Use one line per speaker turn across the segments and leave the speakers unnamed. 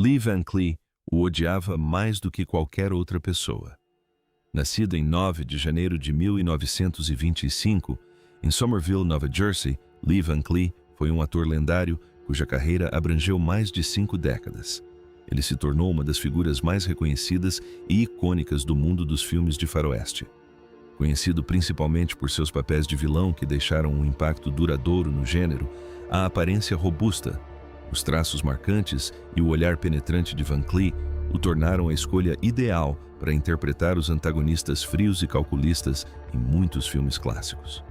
Lee Van Cleef o odiava mais do que qualquer outra pessoa. Nascido em 9 de janeiro de 1925, em Somerville, Nova Jersey, Lee Van Cleef foi um ator lendário cuja carreira abrangeu mais de 5 décadas. Ele se tornou uma das figuras mais reconhecidas e icônicas do mundo dos filmes de faroeste. Conhecido principalmente por seus papéis de vilão que deixaram um impacto duradouro no gênero, a aparência robusta, os traços marcantes e o olhar penetrante de Van Cleef o tornaram a escolha ideal para interpretar os antagonistas frios e calculistas em muitos filmes clássicos.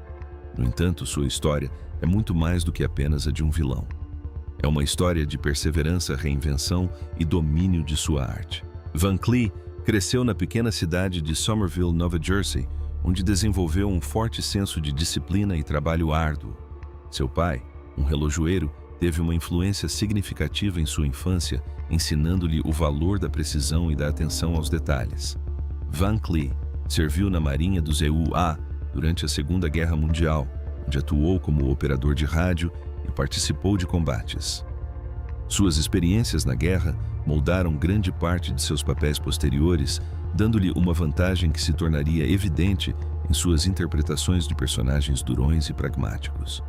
No entanto, sua história é muito mais do que apenas a de um vilão. É uma história de perseverança, reinvenção e domínio de sua arte. Van Cleef cresceu na pequena cidade de Somerville, Nova Jersey, onde desenvolveu um forte senso de disciplina e trabalho árduo. Seu pai, um relojoeiro, teve uma influência significativa em sua infância, ensinando-lhe o valor da precisão e da atenção aos detalhes. Van Cleef serviu na Marinha dos EUA durante a Segunda Guerra Mundial, onde atuou como operador de rádio e participou de combates. Suas experiências na guerra moldaram grande parte de seus papéis posteriores, dando-lhe uma vantagem que se tornaria evidente em suas interpretações de personagens durões e pragmáticos.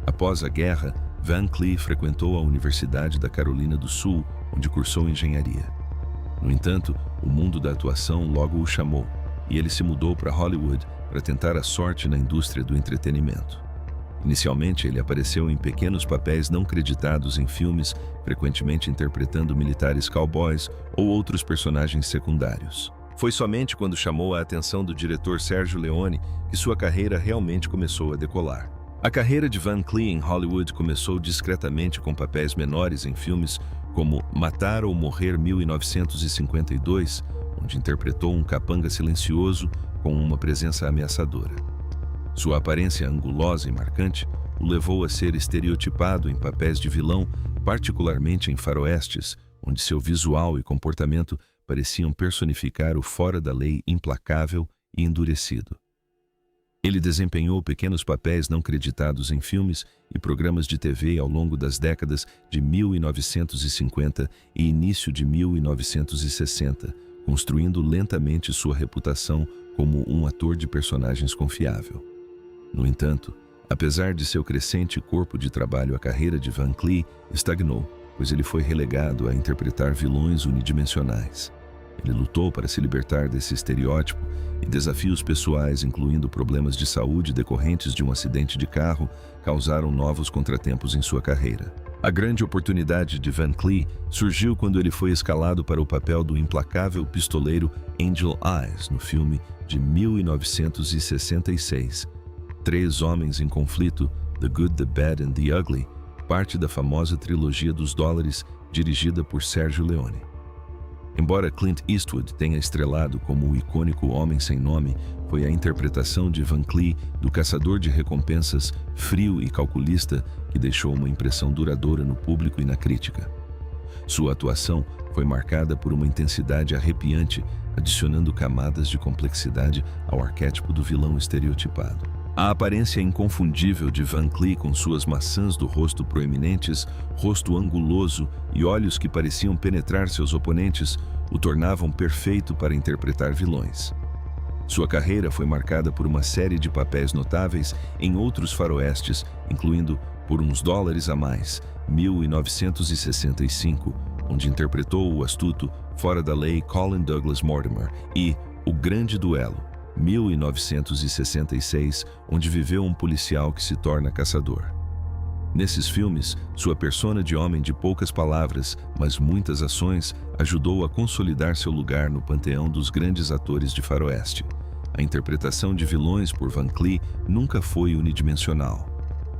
Após a guerra, Van Cleef frequentou a Universidade da Carolina do Sul, onde cursou engenharia. No entanto, o mundo da atuação logo o chamou, e ele se mudou para Hollywood para tentar a sorte na indústria do entretenimento. Inicialmente, ele apareceu em pequenos papéis não creditados em filmes, frequentemente interpretando militares cowboys ou outros personagens secundários. Foi somente quando chamou a atenção do diretor Sergio Leone que sua carreira realmente começou a decolar. A carreira de Van Cleef em Hollywood começou discretamente com papéis menores em filmes como Matar ou Morrer 1952, onde interpretou um capanga silencioso com uma presença ameaçadora. Sua aparência angulosa e marcante o levou a ser estereotipado em papéis de vilão, particularmente em faroestes, onde seu visual e comportamento pareciam personificar o fora da lei implacável e endurecido. Ele desempenhou pequenos papéis não creditados em filmes e programas de TV ao longo das décadas de 1950 e início de 1960, construindo lentamente sua reputação como um ator de personagens confiável. No entanto, apesar de seu crescente corpo de trabalho, a carreira de Van Cleef estagnou, pois ele foi relegado a interpretar vilões unidimensionais. Ele lutou para se libertar desse estereótipo e desafios pessoais, incluindo problemas de saúde decorrentes de um acidente de carro, causaram novos contratempos em sua carreira. A grande oportunidade de Van Cleef surgiu quando ele foi escalado para o papel do implacável pistoleiro Angel Eyes no filme de 1966, Três Homens em Conflito, The Good, the Bad and the Ugly, parte da famosa trilogia dos dólares dirigida por Sergio Leone. Embora Clint Eastwood tenha estrelado como o icônico Homem Sem Nome, foi a interpretação de Van Cleef do caçador de recompensas frio e calculista que deixou uma impressão duradoura no público e na crítica. Sua atuação foi marcada por uma intensidade arrepiante, adicionando camadas de complexidade ao arquétipo do vilão estereotipado. A aparência inconfundível de Van Cleef, com suas maçãs do rosto proeminentes, rosto anguloso e olhos que pareciam penetrar seus oponentes, o tornavam perfeito para interpretar vilões. Sua carreira foi marcada por uma série de papéis notáveis em outros faroestes, incluindo Por Uns Dólares a Mais, 1965, onde interpretou o astuto, fora da lei Colin Douglas Mortimer, e O Grande Duelo, 1966, onde viveu um policial que se torna caçador. Nesses filmes, sua persona de homem de poucas palavras, mas muitas ações, ajudou a consolidar seu lugar no panteão dos grandes atores de faroeste. A interpretação de vilões por Van Cleef nunca foi unidimensional.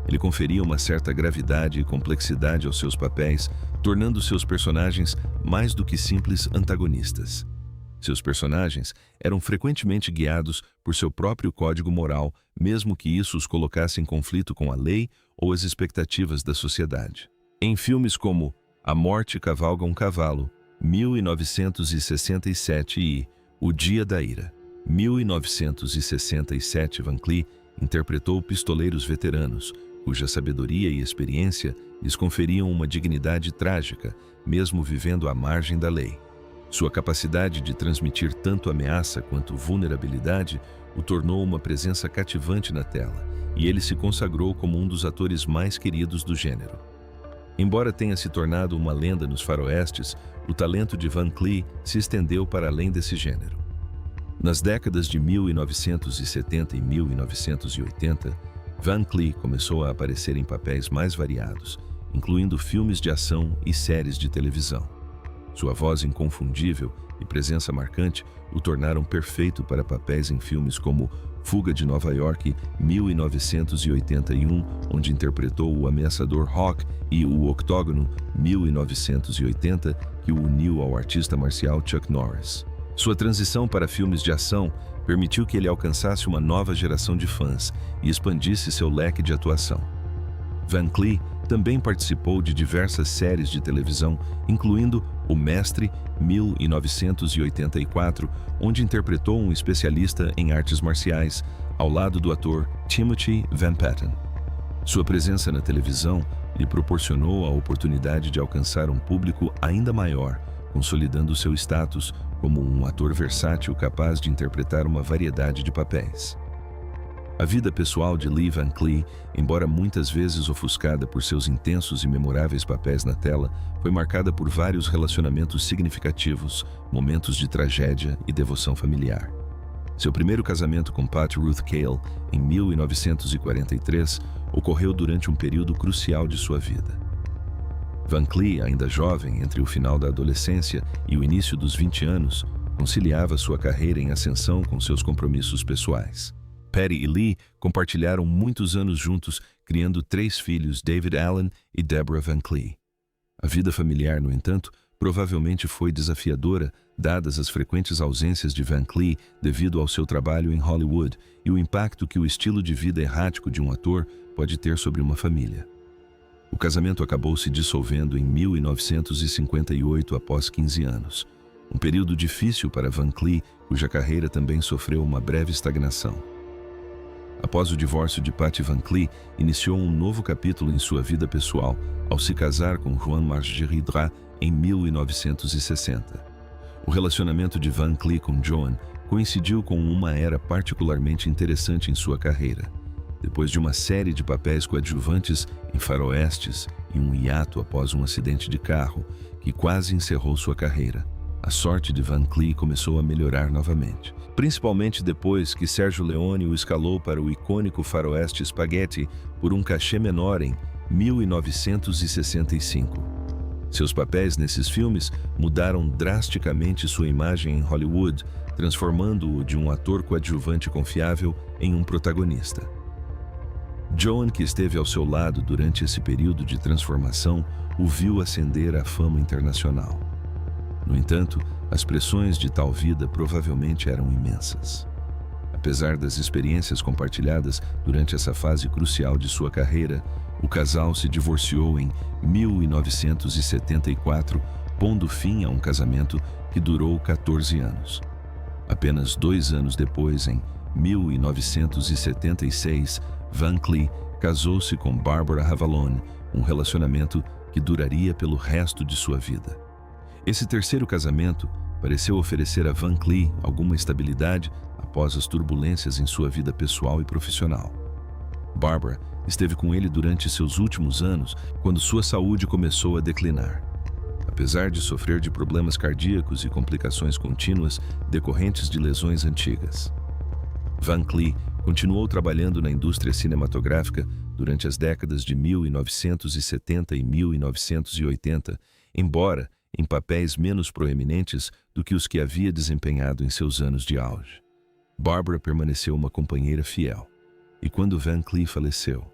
Ele conferia uma certa gravidade e complexidade aos seus papéis, tornando seus personagens mais do que simples antagonistas. Seus personagens eram frequentemente guiados por seu próprio código moral, mesmo que isso os colocasse em conflito com a lei ou as expectativas da sociedade. Em filmes como A Morte Cavalga um Cavalo, 1967 e O Dia da Ira, 1967, Van Cleef interpretou pistoleiros veteranos, cuja sabedoria e experiência lhes conferiam uma dignidade trágica, mesmo vivendo à margem da lei. Sua capacidade de transmitir tanto ameaça quanto vulnerabilidade o tornou uma presença cativante na tela, e ele se consagrou como um dos atores mais queridos do gênero. Embora tenha se tornado uma lenda nos faroestes, o talento de Van Cleef se estendeu para além desse gênero. Nas décadas de 1970 e 1980, Van Cleef começou a aparecer em papéis mais variados, incluindo filmes de ação e séries de televisão. Sua voz inconfundível e presença marcante o tornaram perfeito para papéis em filmes como Fuga de Nova York, 1981, onde interpretou o ameaçador Hawk, e O Octógono, 1980, que o uniu ao artista marcial Chuck Norris. Sua transição para filmes de ação permitiu que ele alcançasse uma nova geração de fãs e expandisse seu leque de atuação. Van Cleef também participou de diversas séries de televisão, incluindo O Mestre, 1984, onde interpretou um especialista em artes marciais, ao lado do ator Timothy Van Patten. Sua presença na televisão lhe proporcionou a oportunidade de alcançar um público ainda maior, consolidando seu status como um ator versátil capaz de interpretar uma variedade de papéis. A vida pessoal de Lee Van Cleef, embora muitas vezes ofuscada por seus intensos e memoráveis papéis na tela, foi marcada por vários relacionamentos significativos, momentos de tragédia e devoção familiar. Seu primeiro casamento com Pat Ruth Cale, em 1943, ocorreu durante um período crucial de sua vida. Van Cleef, ainda jovem, entre o final da adolescência e o início dos 20 anos, conciliava sua carreira em ascensão com seus compromissos pessoais. Patty e Lee compartilharam muitos anos juntos, criando 3 filhos, David Allen e Deborah Van Cleef. A vida familiar, no entanto, provavelmente foi desafiadora, dadas as frequentes ausências de Van Cleef devido ao seu trabalho em Hollywood e o impacto que o estilo de vida errático de um ator pode ter sobre uma família. O casamento acabou se dissolvendo em 1958 após 15 anos, um período difícil para Van Cleef, cuja carreira também sofreu uma breve estagnação. Após o divórcio de Patty Van Cleef, iniciou um novo capítulo em sua vida pessoal ao se casar com Juan Marguerite Dra em 1960. O relacionamento de Van Cleef com Joan coincidiu com uma era particularmente interessante em sua carreira. Depois de uma série de papéis coadjuvantes em faroestes e um hiato após um acidente de carro que quase encerrou sua carreira, a sorte de Van Cleef começou a melhorar novamente, principalmente depois que Sergio Leone o escalou para o icônico faroeste Spaghetti por um cachê menor em 1965. Seus papéis nesses filmes mudaram drasticamente sua imagem em Hollywood, transformando-o de um ator coadjuvante confiável em um protagonista. Joan, que esteve ao seu lado durante esse período de transformação, o viu ascender à fama internacional. No entanto, as pressões de tal vida provavelmente eram imensas. Apesar das experiências compartilhadas durante essa fase crucial de sua carreira, o casal se divorciou em 1974, pondo fim a um casamento que durou 14 anos. Apenas 2 anos depois, em 1976, Van Cleef casou-se com Barbara Havalone, um relacionamento que duraria pelo resto de sua vida. Esse terceiro casamento pareceu oferecer a Van Cleef alguma estabilidade após as turbulências em sua vida pessoal e profissional. Barbara esteve com ele durante seus últimos anos, quando sua saúde começou a declinar. Apesar de sofrer de problemas cardíacos e complicações contínuas decorrentes de lesões antigas. Van Cleef continuou trabalhando na indústria cinematográfica durante as décadas de 1970 e 1980, embora em papéis menos proeminentes do que os que havia desempenhado em seus anos de auge. Barbara permaneceu uma companheira fiel, e quando Van Cleef faleceu,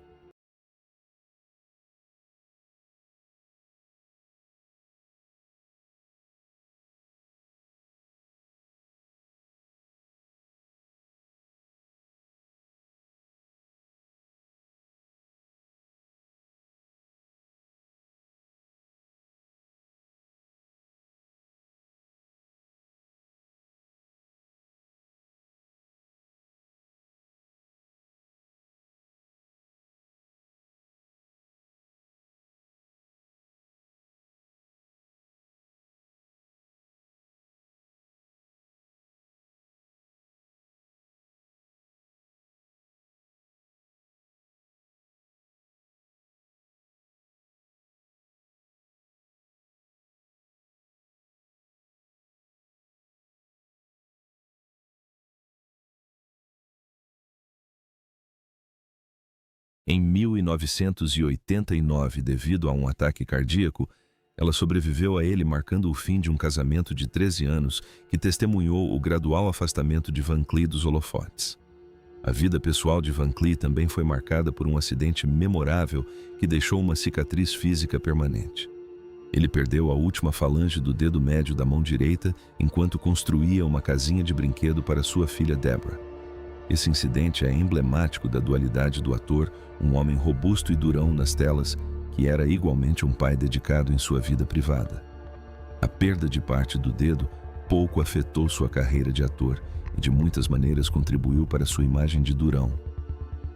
Em 1989, devido a um ataque cardíaco, ela sobreviveu a ele, marcando o fim de um casamento de 13 anos que testemunhou o gradual afastamento de Van Cleef dos holofotes. A vida pessoal de Van Cleef também foi marcada por um acidente memorável que deixou uma cicatriz física permanente. Ele perdeu a última falange do dedo médio da mão direita enquanto construía uma casinha de brinquedo para sua filha Deborah. Esse incidente é emblemático da dualidade do ator, um homem robusto e durão nas telas, que era igualmente um pai dedicado em sua vida privada. A perda de parte do dedo pouco afetou sua carreira de ator e de muitas maneiras contribuiu para sua imagem de durão.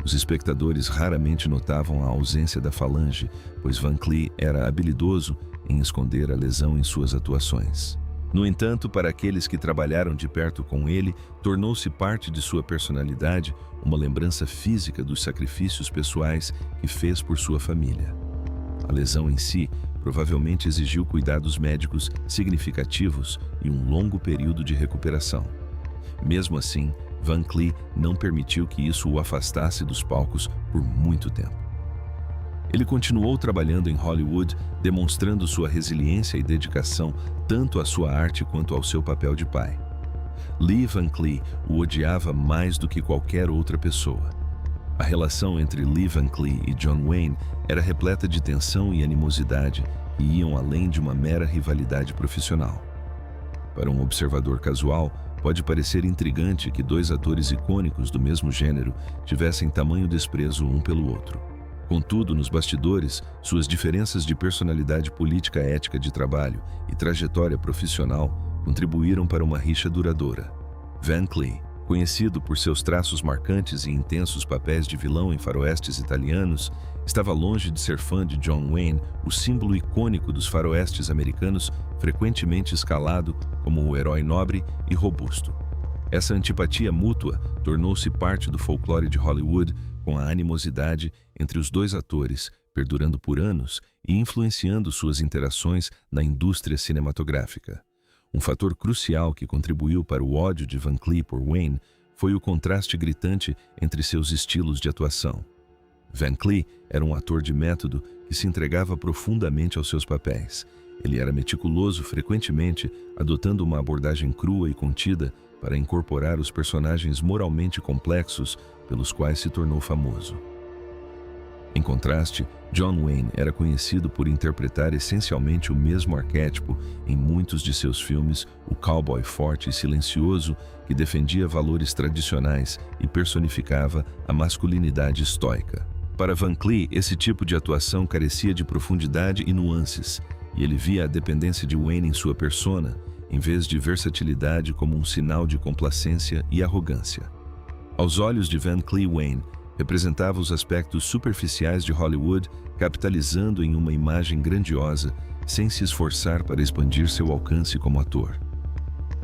Os espectadores raramente notavam a ausência da falange, pois Van Cleef era habilidoso em esconder a lesão em suas atuações. No entanto, para aqueles que trabalharam de perto com ele, tornou-se parte de sua personalidade, uma lembrança física dos sacrifícios pessoais que fez por sua família. A lesão em si provavelmente exigiu cuidados médicos significativos e um longo período de recuperação. Mesmo assim, Van Cleef não permitiu que isso o afastasse dos palcos por muito tempo. Ele continuou trabalhando em Hollywood, demonstrando sua resiliência e dedicação tanto à sua arte quanto ao seu papel de pai. Lee Van Cleef o odiava mais do que qualquer outra pessoa. A relação entre Lee Van Cleef e John Wayne era repleta de tensão e animosidade que iam além de uma mera rivalidade profissional. Para um observador casual, pode parecer intrigante que dois atores icônicos do mesmo gênero tivessem tamanho desprezo um pelo outro. Contudo, nos bastidores, suas diferenças de personalidade política, ética de trabalho e trajetória profissional contribuíram para uma rixa duradoura. Van Cleef, conhecido por seus traços marcantes e intensos papéis de vilão em faroestes italianos, estava longe de ser fã de John Wayne, o símbolo icônico dos faroestes americanos, frequentemente escalado como o herói nobre e robusto. Essa antipatia mútua tornou-se parte do folclore de Hollywood, com a animosidade entre os dois atores perdurando por anos e influenciando suas interações na indústria cinematográfica. Um fator crucial que contribuiu para o ódio de Van Cleef por Wayne foi o contraste gritante entre seus estilos de atuação. Van Cleef era um ator de método que se entregava profundamente aos seus papéis. Ele era meticuloso, frequentemente adotando uma abordagem crua e contida para incorporar os personagens moralmente complexos pelos quais se tornou famoso. Em contraste, John Wayne era conhecido por interpretar essencialmente o mesmo arquétipo em muitos de seus filmes, o cowboy forte e silencioso que defendia valores tradicionais e personificava a masculinidade estoica. Para Van Cleef, esse tipo de atuação carecia de profundidade e nuances, e ele via a dependência de Wayne em sua persona, em vez de versatilidade, como um sinal de complacência e arrogância. Aos olhos de Van Cleef, Wayne representava os aspectos superficiais de Hollywood, capitalizando em uma imagem grandiosa, sem se esforçar para expandir seu alcance como ator.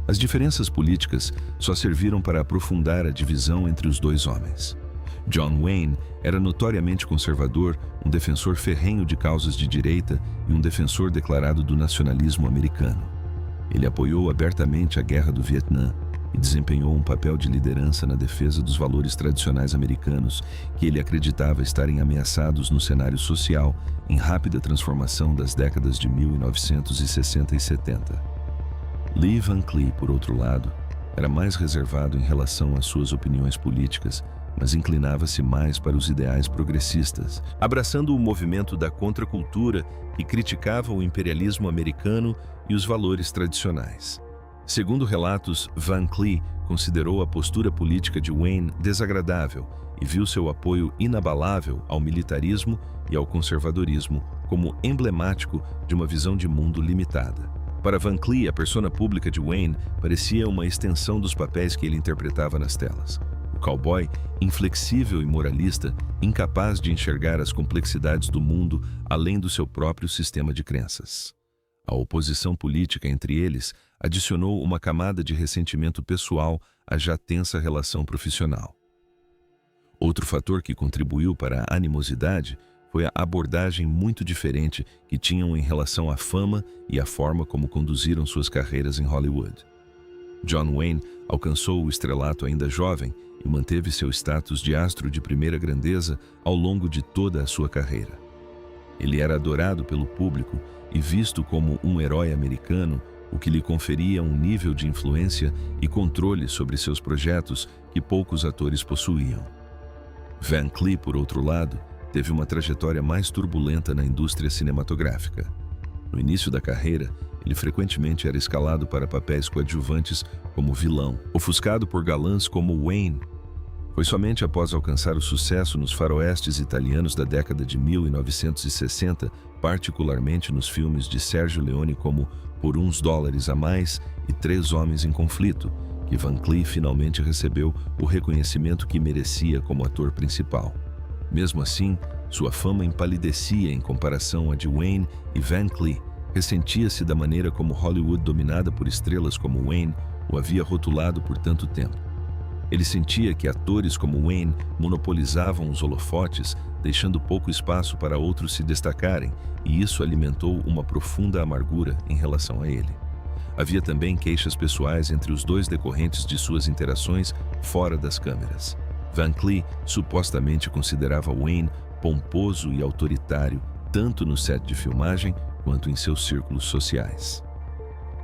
As diferenças políticas só serviram para aprofundar a divisão entre os dois homens. John Wayne era notoriamente conservador, um defensor ferrenho de causas de direita e um defensor declarado do nacionalismo americano. Ele apoiou abertamente a Guerra do Vietnã e desempenhou um papel de liderança na defesa dos valores tradicionais americanos que ele acreditava estarem ameaçados no cenário social em rápida transformação das décadas de 1960 e 70. Lee Van Cleef, por outro lado, era mais reservado em relação às suas opiniões políticas, mas inclinava-se mais para os ideais progressistas, abraçando o movimento da contracultura que criticava o imperialismo americano e os valores tradicionais. Segundo relatos, Van Cleef considerou a postura política de Wayne desagradável e viu seu apoio inabalável ao militarismo e ao conservadorismo como emblemático de uma visão de mundo limitada. Para Van Cleef, a persona pública de Wayne parecia uma extensão dos papéis que ele interpretava nas telas. O cowboy, inflexível e moralista, incapaz de enxergar as complexidades do mundo além do seu próprio sistema de crenças. A oposição política entre eles adicionou uma camada de ressentimento pessoal à já tensa relação profissional. Outro fator que contribuiu para a animosidade foi a abordagem muito diferente que tinham em relação à fama e à forma como conduziram suas carreiras em Hollywood. John Wayne alcançou o estrelato ainda jovem e manteve seu status de astro de primeira grandeza ao longo de toda a sua carreira. Ele era adorado pelo público e visto como um herói americano, o que lhe conferia um nível de influência e controle sobre seus projetos que poucos atores possuíam. Van Cleef, por outro lado, teve uma trajetória mais turbulenta na indústria cinematográfica. No início da carreira, ele frequentemente era escalado para papéis coadjuvantes como vilão, ofuscado por galãs como Wayne. Foi somente após alcançar o sucesso nos faroestes italianos da década de 1960, particularmente nos filmes de Sergio Leone como Por Uns Dólares a Mais e Três Homens em Conflito, que Van Cleef finalmente recebeu o reconhecimento que merecia como ator principal. Mesmo assim, sua fama empalidecia em comparação à de Wayne, e Van Cleef ressentia-se da maneira como Hollywood, dominada por estrelas como Wayne, o havia rotulado por tanto tempo. Ele sentia que atores como Wayne monopolizavam os holofotes, deixando pouco espaço para outros se destacarem, e isso alimentou uma profunda amargura em relação a ele. Havia também queixas pessoais entre os dois decorrentes de suas interações fora das câmeras. Van Cleef supostamente considerava Wayne pomposo e autoritário, tanto no set de filmagem quanto em seus círculos sociais.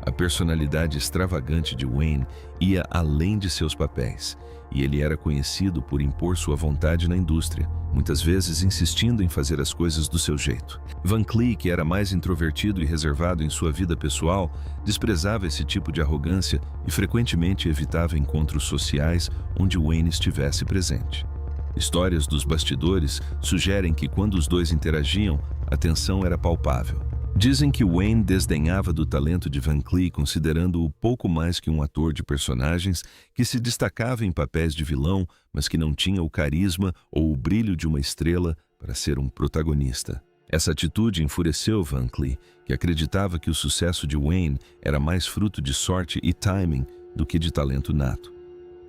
A personalidade extravagante de Wayne ia além de seus papéis, e ele era conhecido por impor sua vontade na indústria, muitas vezes insistindo em fazer as coisas do seu jeito. Van Cleef, que era mais introvertido e reservado em sua vida pessoal, desprezava esse tipo de arrogância e frequentemente evitava encontros sociais onde Wayne estivesse presente. Histórias dos bastidores sugerem que quando os dois interagiam, a tensão era palpável. Dizem que Wayne desdenhava do talento de Van Cleef, considerando-o pouco mais que um ator de personagens que se destacava em papéis de vilão, mas que não tinha o carisma ou o brilho de uma estrela para ser um protagonista. Essa atitude enfureceu Van Cleef, que acreditava que o sucesso de Wayne era mais fruto de sorte e timing do que de talento nato.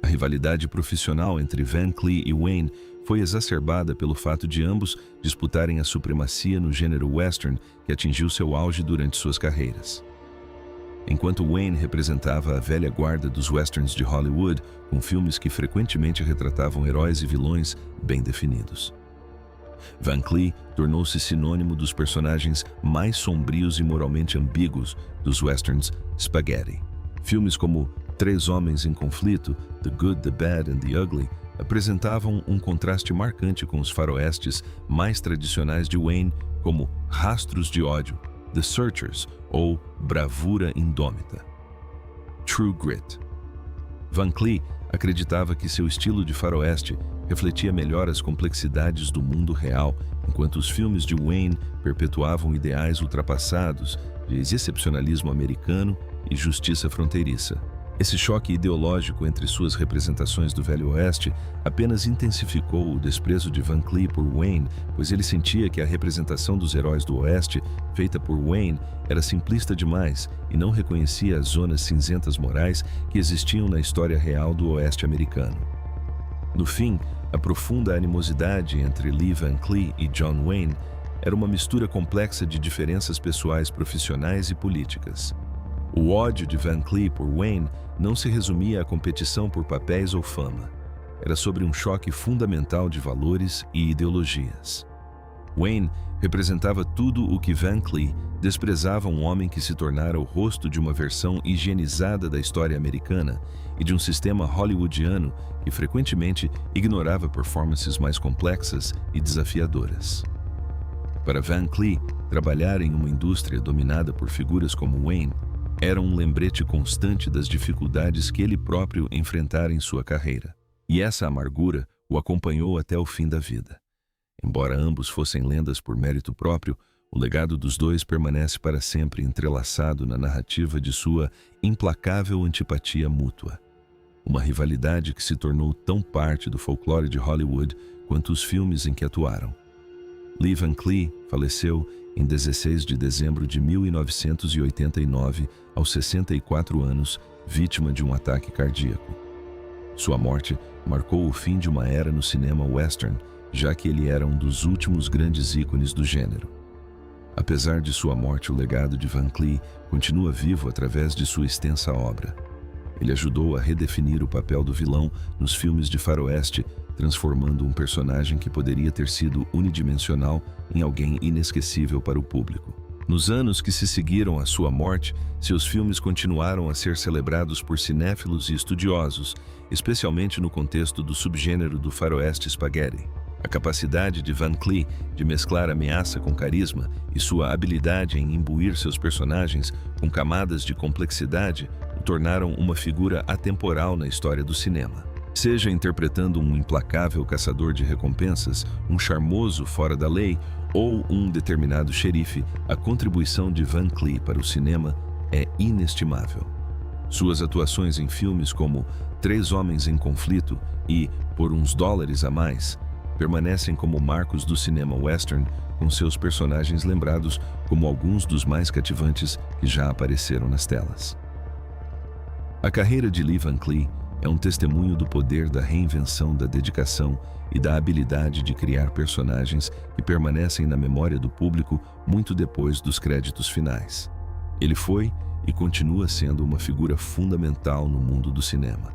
A rivalidade profissional entre Van Cleef e Wayne foi exacerbada pelo fato de ambos disputarem a supremacia no gênero western, que atingiu seu auge durante suas carreiras. Enquanto Wayne representava a velha guarda dos westerns de Hollywood, com filmes que frequentemente retratavam heróis e vilões bem definidos, Van Cleef tornou-se sinônimo dos personagens mais sombrios e moralmente ambíguos dos westerns spaghetti. Filmes como Três Homens em Conflito, The Good, the Bad and the Ugly, apresentavam um contraste marcante com os faroestes mais tradicionais de Wayne, como Rastros de Ódio, The Searchers ou Bravura Indômita. True Grit. Van Cleef acreditava que seu estilo de faroeste refletia melhor as complexidades do mundo real, enquanto os filmes de Wayne perpetuavam ideais ultrapassados de excepcionalismo americano e justiça fronteiriça. Esse choque ideológico entre suas representações do Velho Oeste apenas intensificou o desprezo de Van Cleef por Wayne, pois ele sentia que a representação dos heróis do Oeste, feita por Wayne, era simplista demais e não reconhecia as zonas cinzentas morais que existiam na história real do Oeste americano. No fim, a profunda animosidade entre Lee Van Cleef e John Wayne era uma mistura complexa de diferenças pessoais, profissionais e políticas. O ódio de Van Cleef por Wayne não se resumia à competição por papéis ou fama. Era sobre um choque fundamental de valores e ideologias. Wayne representava tudo o que Van Cleef desprezava, um homem que se tornara o rosto de uma versão higienizada da história americana e de um sistema hollywoodiano que frequentemente ignorava performances mais complexas e desafiadoras. Para Van Cleef, trabalhar em uma indústria dominada por figuras como Wayne era um lembrete constante das dificuldades que ele próprio enfrentara em sua carreira. E essa amargura o acompanhou até o fim da vida. Embora ambos fossem lendas por mérito próprio, o legado dos dois permanece para sempre entrelaçado na narrativa de sua implacável antipatia mútua. Uma rivalidade que se tornou tão parte do folclore de Hollywood quanto os filmes em que atuaram. Lee Van Cleef faleceu em 16 de dezembro de 1989, aos 64 anos, vítima de um ataque cardíaco. Sua morte marcou o fim de uma era no cinema western, já que ele era um dos últimos grandes ícones do gênero. Apesar de sua morte, o legado de Van Cleef continua vivo através de sua extensa obra. Ele ajudou a redefinir o papel do vilão nos filmes de faroeste, transformando um personagem que poderia ter sido unidimensional em alguém inesquecível para o público. Nos anos que se seguiram à sua morte, seus filmes continuaram a ser celebrados por cinéfilos e estudiosos, especialmente no contexto do subgênero do faroeste spaghetti. A capacidade de Van Cleef de mesclar ameaça com carisma e sua habilidade em imbuir seus personagens com camadas de complexidade o tornaram uma figura atemporal na história do cinema. Seja interpretando um implacável caçador de recompensas, um charmoso fora da lei ou um determinado xerife, a contribuição de Van Cleef para o cinema é inestimável. Suas atuações em filmes como Três Homens em Conflito e Por uns Dólares a Mais permanecem como marcos do cinema western, com seus personagens lembrados como alguns dos mais cativantes que já apareceram nas telas. A carreira de Lee Van Cleef é um testemunho do poder da reinvenção, da dedicação e da habilidade de criar personagens que permanecem na memória do público muito depois dos créditos finais. Ele foi e continua sendo uma figura fundamental no mundo do cinema.